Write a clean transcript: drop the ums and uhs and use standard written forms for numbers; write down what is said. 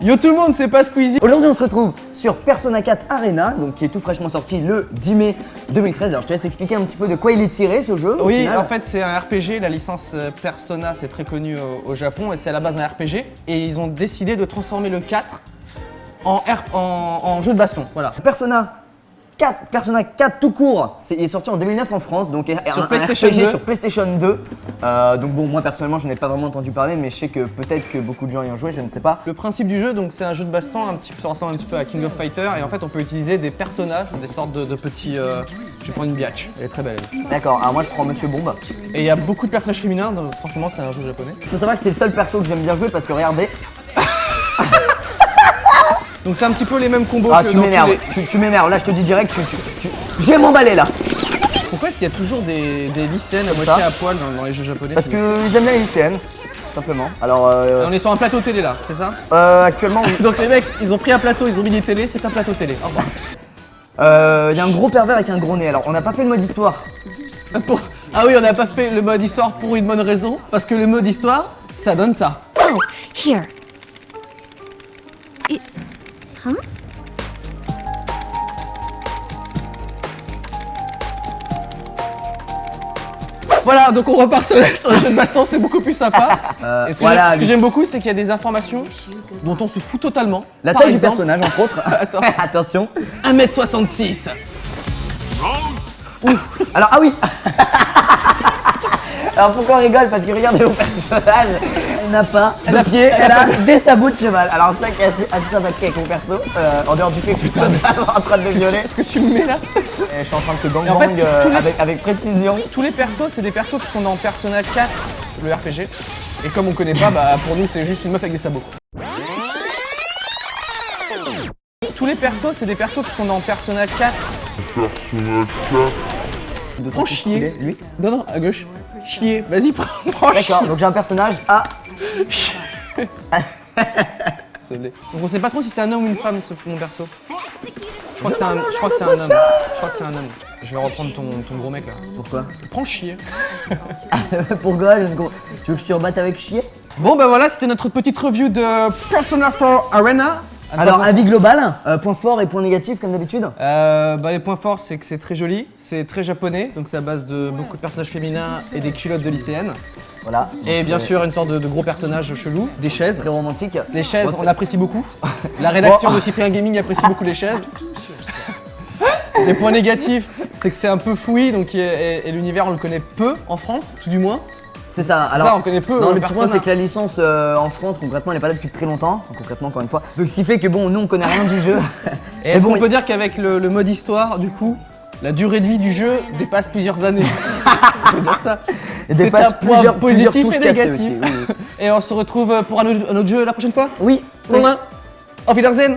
Yo tout le monde, c'est pas Squeezie. Aujourd'hui on se retrouve sur Persona 4 Arena, donc qui est tout fraîchement sorti le 10 mai 2013. Alors je te laisse expliquer un petit peu de quoi il est tiré ce jeu. Oui, final. en fait c'est un RPG, la licence Persona c'est très connu au Japon et c'est à la base un RPG. Et ils ont décidé de transformer le 4 en jeu de baston, voilà. Persona 4 tout court, il est sorti en 2009 en France, donc Sur un PlayStation RPG 2. sur PlayStation 2. Donc bon, moi personnellement je n'ai pas vraiment entendu parler, mais je sais que peut-être que beaucoup de gens y ont joué, je ne sais pas. Le principe du jeu, donc c'est un jeu de baston, ça ressemble un petit peu à King of Fighter et en fait on peut utiliser des personnages, des sortes de petits... je vais prendre une biatch, elle est très belle. D'accord, alors moi je prends Monsieur Bombe. Et il y a beaucoup de personnages féminins, donc forcément c'est un jeu japonais. Il faut savoir que c'est le seul perso que j'aime bien jouer parce que regardez. Donc c'est un petit peu les mêmes combos Ah que tu dans m'énerves, tous les... tu m'énerves, là je te dis direct, je vais m'emballer là. Pourquoi est-ce qu'il y a toujours des lycéennes à Comme moitié ça. à poil dans les jeux japonais? Parce qu'ils aiment bien les lycéennes, simplement. Alors On est sur un plateau télé là, c'est ça? actuellement oui. Donc les mecs, ils ont pris un plateau, ils ont mis des télés, c'est un plateau télé. Au revoir. Il y a un gros pervers avec un gros nez. Alors on n'a pas fait le mode histoire. Ah oui, on n'a pas fait le mode histoire pour une bonne raison, parce que le mode histoire, ça donne ça. Oh, here. Huh? Voilà, donc on repart sur le jeu de baston, c'est beaucoup plus sympa. Et ce que voilà, ce que j'aime beaucoup, c'est qu'il y a des informations dont on se fout totalement. La Par taille du exemple, personnage entre autres. Attends. Attention. 1m66. Ouf. Alors ah oui. Alors pourquoi on rigole? Parce que regardez mon personnage, elle n'a pas de pied, elle a des sabots de cheval. Alors ça qui est assez sympathique avec mon perso, en dehors du fait que je suis totalement en train de le violer. Est-ce que tu me mets là? Et je suis en train de te Et en fait, gangbang tous les- avec précision. Tous les persos, c'est des persos qui sont dans Persona 4, le RPG. Et comme on connaît pas, bah pour nous c'est juste une meuf avec des sabots. Tous les persos, c'est des persos qui sont dans Persona 4. D'autant Prends plus chier. stylé, lui. Non, à gauche. Chier. Vas-y, prends D'accord, chier. donc j'ai un personnage à. S'il te plaît. Donc on sait pas trop si c'est un homme ou une femme mon perso. Je crois que c'est un homme. Je crois que c'est un homme. Je vais reprendre ton gros mec là. Pourquoi? Prends chier. Pourquoi? Tu veux que je te rebatte avec chier? Bon bah voilà, c'était notre petite review de Persona 4 Arena. Alors avis global, point fort et point négatif comme d'habitude. Les points forts, c'est que c'est très joli, c'est très japonais, donc c'est à base de beaucoup de personnages féminins et des culottes de lycéennes. Voilà. Et bien sûr, une sorte de gros personnage chelou, des chaises. Très romantique. Les chaises, Bon, on apprécie beaucoup. La rédaction de Cyprien Gaming apprécie beaucoup les chaises. Les points négatifs, c'est que c'est un peu fouillis, donc et l'univers on le connaît peu en France, tout du moins. C'est ça. Alors, Ça, on connaît peu. non, le petit point Persona. c'est que la licence en France concrètement elle est pas là depuis très longtemps, concrètement encore une fois. Donc ce qui fait que bon nous on connaît rien du jeu. Et est-ce qu'on peut dire qu'avec le mode histoire, du coup, la durée de vie du jeu dépasse plusieurs années? On peut dire ça. Il dépasse C'est un point plusieurs positif touches et cassées négatif. aussi. Oui, oui. Et on se retrouve pour un autre jeu la prochaine fois. Oui. Bon, Auf Wiedersehen.